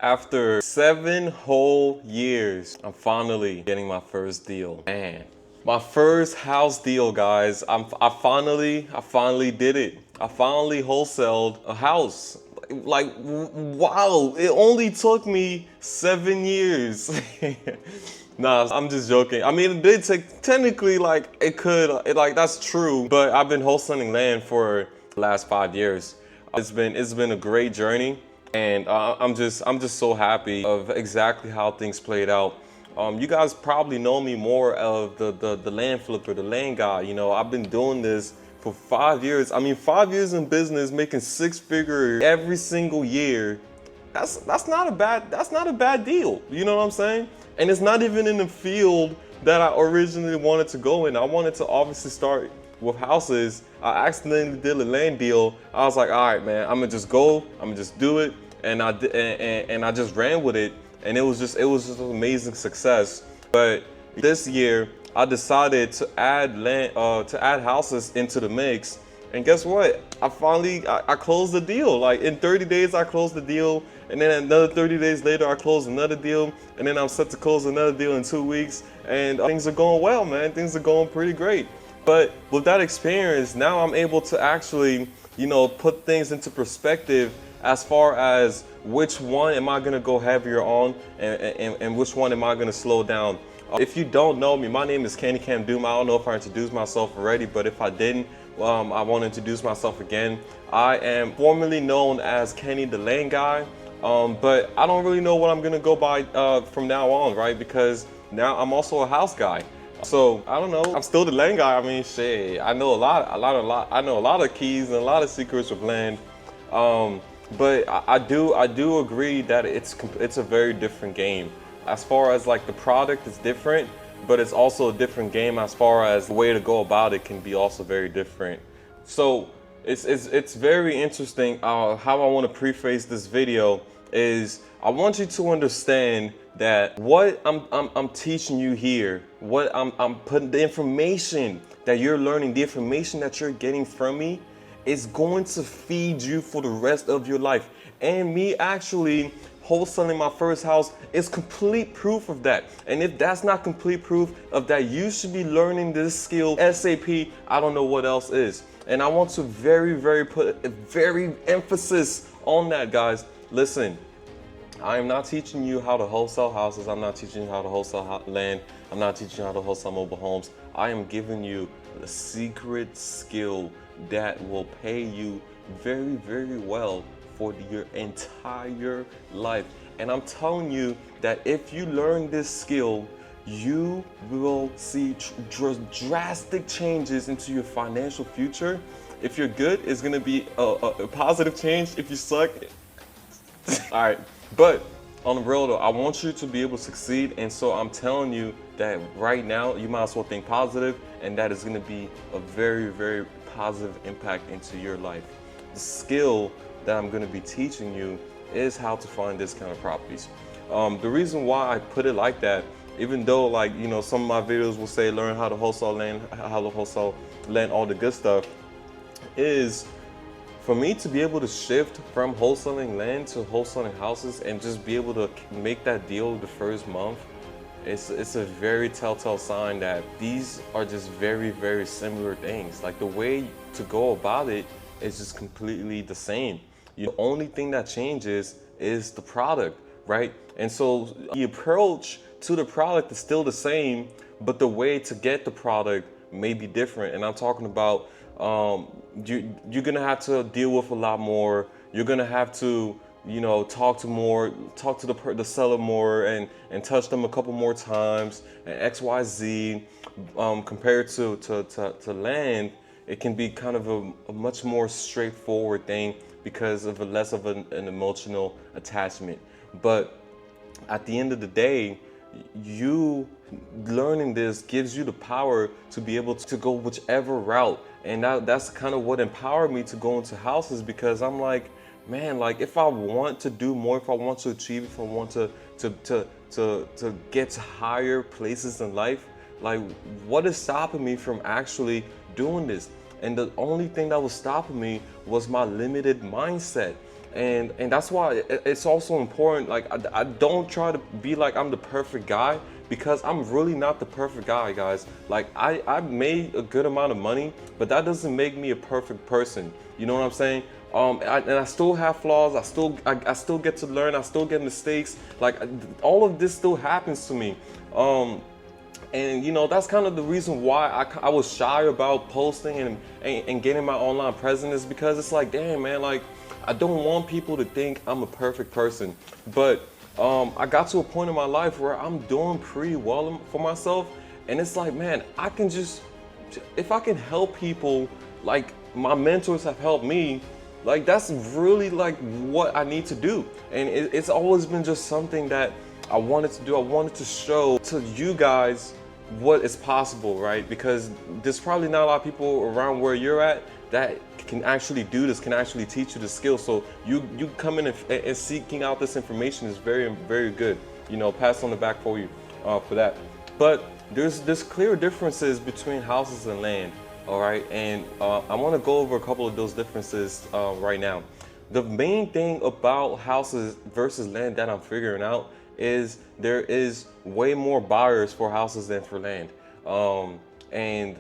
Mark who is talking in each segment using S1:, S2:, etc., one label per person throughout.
S1: After 7 whole years, I'm finally getting my first deal. Man, my first house deal, guys. I finally did it. I finally wholesaled a house. Like, wow, it only took me 7 years. Nah, I'm just joking. I mean, it did take, technically, like, like, that's true, but I've been wholesaling land for the last 5 years. It's been a great journey, and I'm just so happy of exactly how things played out. You guys probably know me more of the land flipper, the land guy. You know, I've been doing this for 5 years. I mean, 5 years in business, making 6 figures every single year. That's not a bad deal. You know what I'm saying? And it's not even in the field that I originally wanted to go in. I wanted to obviously start with houses. I accidentally did a land deal. I was like, all right, man, I'm gonna just go. I'm gonna just do it, and I just ran with it, and it was just an amazing success. But this year, I decided to add houses into the mix. And guess what? I closed the deal. Like in 30 days, I closed the deal. And then another 30 days later, I closed another deal. And then I'm set to close another deal in 2 weeks. And things are going well, man. Things are going pretty great. But with that experience, now I'm able to actually, put things into perspective as far as which one am I gonna go heavier on, and which one am I gonna slow down. If you don't know me, my name is Kenny Cam Doom. I don't know if I introduced myself already, but if I didn't, I want to introduce myself again. I am formerly known as Kenny the Lane Guy, but I don't really know what I'm gonna go by from now on, right? Because now I'm also a house guy. So I don't know. I'm still the land guy. I mean, shit. I know I know a lot of keys and a lot of secrets of land. But I do agree that it's a very different game. As far as like the product is different, but it's also a different game as far as the way to go about it can be also very different. So it's very interesting. How I want to preface this video is I want you to understand that what I'm teaching you here, what I'm putting, the information that you're learning, the information that you're getting from me, is going to feed you for the rest of your life. And me actually wholesaling my first house is complete proof of that. And if that's not complete proof of that, you should be learning this skill ASAP. I don't know what else is. And I want to put a very emphasis on that, guys. Listen, I am not teaching you how to wholesale houses. I'm not teaching you how to wholesale land. I'm not teaching you how to wholesale mobile homes. I am giving you a secret skill that will pay you very, very well for your entire life. And I'm telling you that if you learn this skill, you will see drastic changes into your financial future. If you're good, it's gonna be a positive change. If you suck, all right. But on the real though, I want you to be able to succeed. And so I'm telling you that right now, you might as well think positive, and that is gonna be a very, very positive impact into your life. The skill that I'm gonna be teaching you is how to find discounted properties. The reason why I put it like that, even though some of my videos will say learn how to wholesale land, all the good stuff, is for me to be able to shift from wholesaling land to wholesaling houses and just be able to make that deal the first month, it's a very telltale sign that these are just very, very similar things. Like the way to go about it is just completely the same. The only thing that changes is the product, right? And so the approach to the product is still the same, but the way to get the product may be different. And I'm talking about you're gonna have to deal with a lot more. You're gonna have to talk to the seller more, and touch them a couple more times, and XYZ. Compared to land, it can be kind of a much more straightforward thing because of less of an emotional attachment. But at the end of the day, you learning this gives you the power to be able to go whichever route. And that's kind of what empowered me to go into houses, because I'm like, man, like if I want to do more, if I want to achieve, if I want to get to higher places in life, like what is stopping me from actually doing this? And the only thing that was stopping me was my limited mindset. And that's why it's also important. Like I don't try to be like I'm the perfect guy, because I'm really not the perfect guy, guys. Like I made a good amount of money, but that doesn't make me a perfect person. You know what I'm saying? And I still have flaws. I still get to learn. I still get mistakes. Like all of this still happens to me. And you know, that's kind of the reason why I was shy about posting and getting my online presence, is because it's like, damn man, like I don't want people to think I'm a perfect person. But I got to a point in my life where I'm doing pretty well for myself, and it's like, man, I can just, if I can help people like my mentors have helped me, like that's really like what I need to do. And it's always been just something that I wanted to do. I wanted to show to you guys what is possible, right? Because there's probably not a lot of people around where you're at that can actually do this, can actually teach you the skill. So you coming and seeking out this information is very, very good. You know, pass on the back for you for that. But there's clear differences between houses and land, all right? And I want to go over a couple of those differences right now. The main thing about houses versus land that I'm figuring out is there is way more buyers for houses than for land. And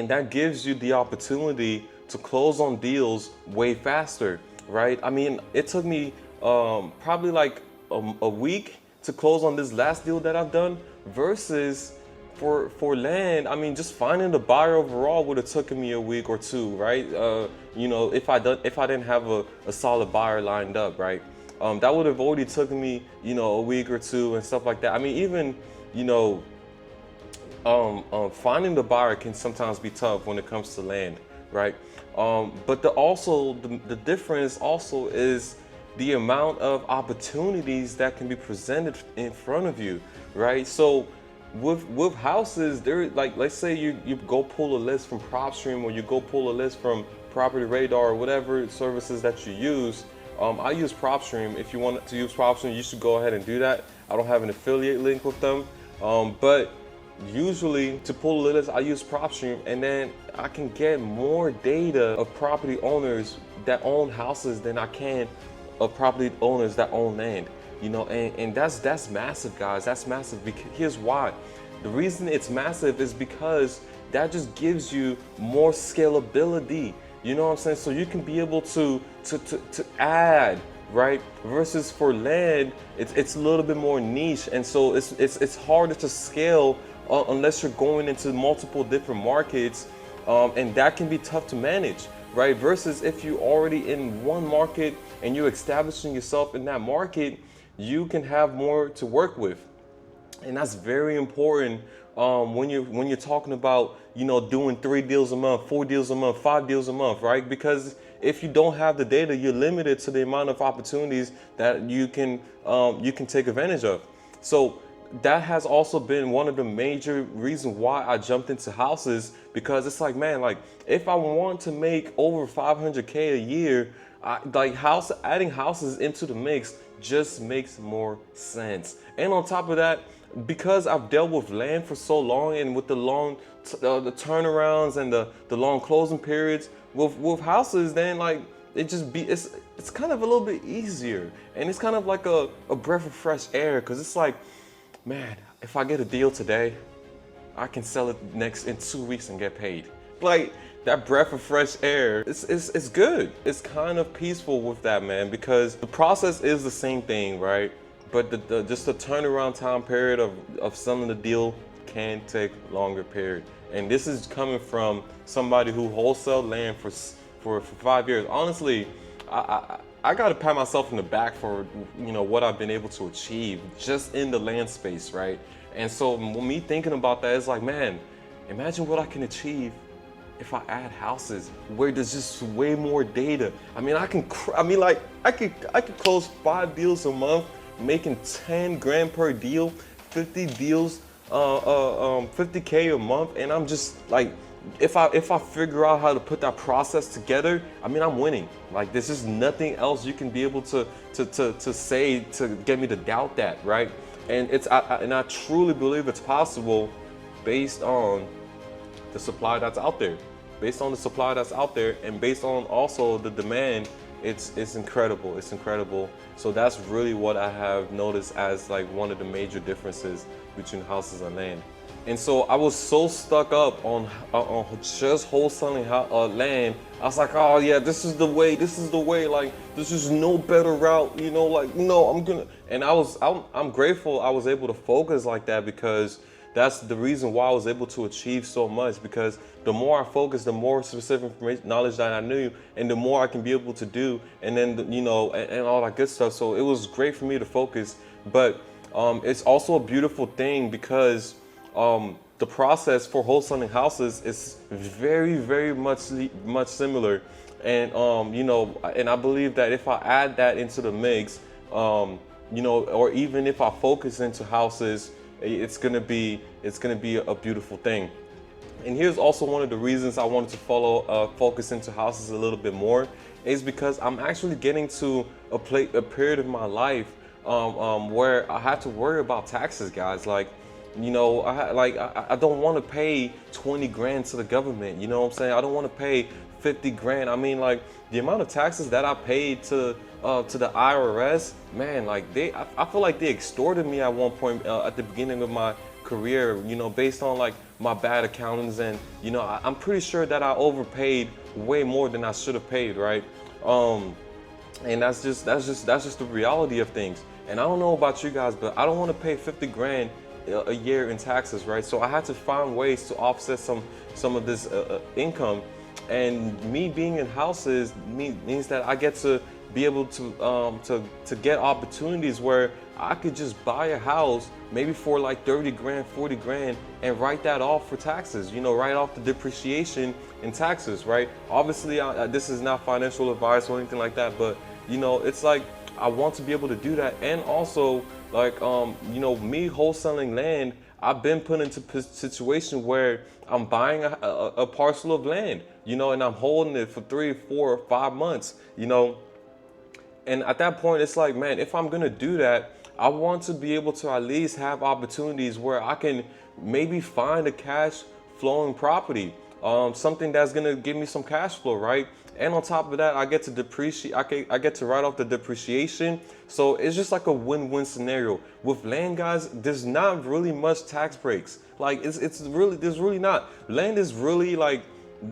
S1: that gives you the opportunity to close on deals way faster, right? I mean, it took me probably like a week to close on this last deal that I've done, versus for land, I mean, just finding the buyer overall would have taken me a week or two, right? You know, if I didn't have a solid buyer lined up, right? That would have already taken me, you know, a week or two and stuff like that. I mean, even, you know, finding the buyer can sometimes be tough when it comes to land, right? But the difference also is the amount of opportunities that can be presented in front of you, right? So with houses, there, like, let's say you go pull a list from PropStream, or you go pull a list from Property Radar, or whatever services that you use. I use PropStream. If you want to use PropStream, you should go ahead and do that. I don't have an affiliate link with them, but usually to pull a list, I use PropStream, and then I can get more data of property owners that own houses than I can of property owners that own land. You know, and that's massive, guys. That's massive. Because here's why. The reason it's massive is because that just gives you more scalability. You know what I'm saying? So you can be able to add, right? Versus for land, it's a little bit more niche, and so it's harder to scale unless you're going into multiple different markets, and that can be tough to manage, right? Versus if you're already in one market and you're establishing yourself in that market, you can have more to work with. And that's very important when you're talking about, you know, doing 3 deals a month, 4 deals a month, 5 deals a month, right? Because if you don't have the data, you're limited to the amount of opportunities that you can take advantage of. So that has also been one of the major reasons why I jumped into houses, because it's like, man, like if I want to make over 500K a year, adding houses into the mix just makes more sense. And on top of that, because I've dealt with land for so long, and with the long the turnarounds and the long closing periods with houses, then like it's kind of a little bit easier, and it's kind of like a breath of fresh air, because it's like, man, if I get a deal today, I can sell it in 2 weeks and get paid. Like, that breath of fresh air, it's good. It's kind of peaceful with that, man, because the process is the same thing, right? But just the turnaround time period of selling the deal can take longer period. And this is coming from somebody who wholesaled land for 5 years. Honestly, I got to pat myself in the back for, you know, what I've been able to achieve just in the land space, right? And so when me thinking about that, it's like, man, imagine what I can achieve if I add houses where there's just way more data. I mean, I could close 5 deals a month, making 10 grand per deal, 50 deals, 50K a month, and I'm just like, if I figure out how to put that process together, I mean, I'm winning. Like, there's just nothing else you can be able to say to get me to doubt that, right? And I truly believe it's possible based on the supply that's out there, and based on also the demand it's incredible. It's incredible. So that's really what I have noticed as like one of the major differences between houses and land. And so I was so stuck up on just wholesaling land. I was like, oh yeah, this is the way. This is the way. Like, there's just no better route. You know, like, no, I'm gonna. And I'm grateful I was able to focus like that, because that's the reason why I was able to achieve so much. Because the more I focus, the more specific information, knowledge that I knew, and the more I can be able to do, and then you know, and all that good stuff. So it was great for me to focus, but it's also a beautiful thing because the process for wholesaling houses is very much similar, and you know, and I believe that if I add that into the mix, you know, or even if I focus into houses, it's gonna be a beautiful thing. And here's also one of the reasons I wanted to focus into houses a little bit more, is because I'm actually getting to a period of my life where I have to worry about taxes, guys. Like, you know, I don't want to pay 20 grand to the government. You know what I'm saying? I don't want to pay 50 grand. I mean, like, the amount of taxes that I paid to the IRS, man, like I feel like they extorted me at one point at the beginning of my career, you know, based on like my bad accountings, and you know, I'm pretty sure that I overpaid way more than I should have paid, right? And that's just the reality of things. And I don't know about you guys, but I don't want to pay 50 grand a year in taxes, right? So I had to find ways to offset some of this income. And me being in houses means that I get to be able to get opportunities where I could just buy a house maybe for like 30 grand, 40 grand, and write that off for taxes, you know, write off the depreciation and taxes, right? Obviously, this is not financial advice or anything like that, but you know, it's like I want to be able to do that. And also, like, you know, me wholesaling land, I've been put into a situation where I'm buying a parcel of land, you know, and I'm holding it for 3, 4, or 5 months, you know. And at that point, it's like, man, if I'm gonna do that, I want to be able to at least have opportunities where I can maybe find a cash flowing property, something that's gonna give me some cash flow, right? And on top of that, I get to depreciate. I get to write off the depreciation. So it's just like a win-win scenario. With land, guys, there's not really much tax breaks. Like there's really not. Land is really like,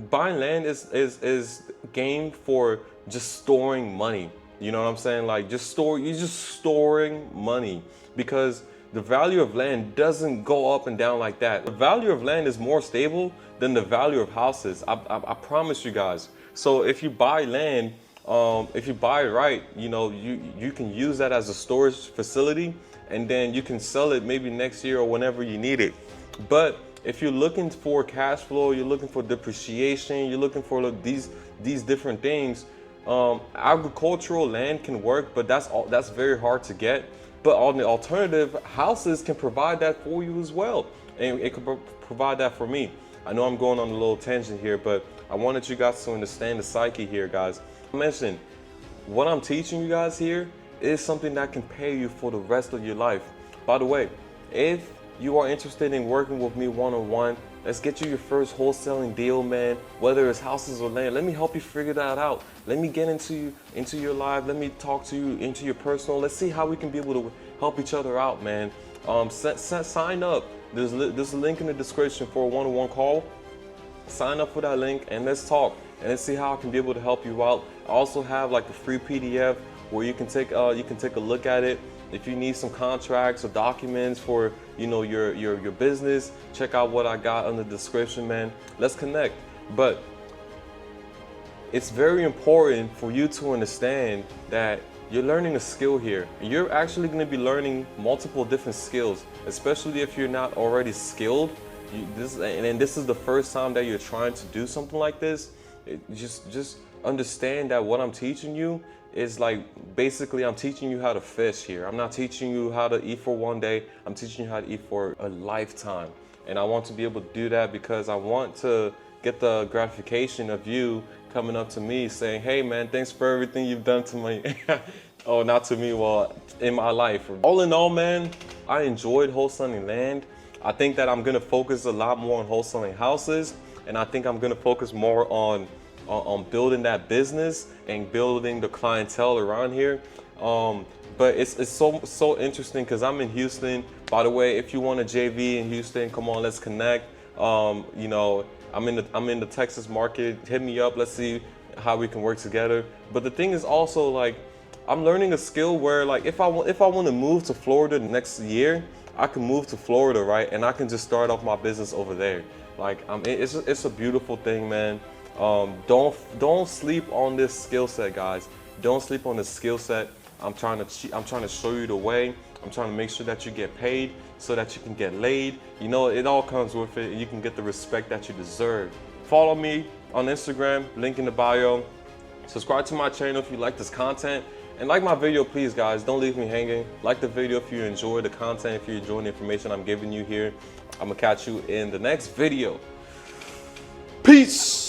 S1: buying land is game for just storing money. You know what I'm saying? Like you're just storing money, because the value of land doesn't go up and down like that. The value of land is more stable than the value of houses. I promise you guys. So if you buy land, if you buy it right, you know, you can use that as a storage facility, and then you can sell it maybe next year or whenever you need it. But if you're looking for cash flow, you're looking for depreciation, you're looking for these different things, agricultural land can work, but that's very hard to get. But on the alternative, houses can provide that for you as well, and it can provide that for me. I know I'm going on a little tangent here, but I wanted you guys to understand the psyche here, guys. I mentioned what I'm teaching you guys here is something that can pay you for the rest of your life. By the way, if you are interested in working with me one-on-one, let's get you your first wholesaling deal, man. Whether it's houses or land, let me help you figure that out. Let me get into your life. Let me talk to you into your personal. Let's see how we can be able to help each other out, man. Sign up. There's a link in the description for a one-on-one call. Sign up for that link and let's talk, and let's see how I can be able to help you out. I also have like a free PDF where you can take a look at it. If you need some contracts or documents for, you know, your business, check out what I got in the description, man. Let's connect. But it's very important for you to understand that you're learning a skill here. You're actually going to be learning multiple different skills, especially if you're not already skilled. This is the first time that you're trying to do something like this. Just understand that what I'm teaching you is like, basically I'm teaching you how to fish here. I'm not teaching you how to eat for one day. I'm teaching you how to eat for a lifetime. And I want to be able to do that because I want to get the gratification of you coming up to me saying, hey man, thanks for everything you've done to me. Oh, not to me, well, in my life. All in all, man, I enjoyed wholesaling land. I think that I'm gonna focus a lot more on wholesaling houses, and I think I'm gonna focus more on building that business. and building the clientele around here. But it's so interesting because I'm in Houston. By the way, if you want a JV in Houston, come on, let's connect. You know, I'm in the Texas market. Hit me up. Let's see how we can work together. But the thing is also, like, I'm learning a skill where, like, if I want to move to Florida next year, I can move to Florida, right? And I can just start off my business over there. Like, it's a beautiful thing, man. Don't sleep on this skill set, guys. Don't sleep on this skill set. I'm trying to show you the way. I'm trying to make sure that you get paid so that you can get laid. You know, it all comes with it, and you can get the respect that you deserve. Follow me on Instagram, link in the bio. Subscribe to my channel if you like this content. And like my video, please, guys. Don't leave me hanging. Like the video if you enjoy the content, if you enjoy the information I'm giving you here. I'm gonna catch you in the next video. Peace.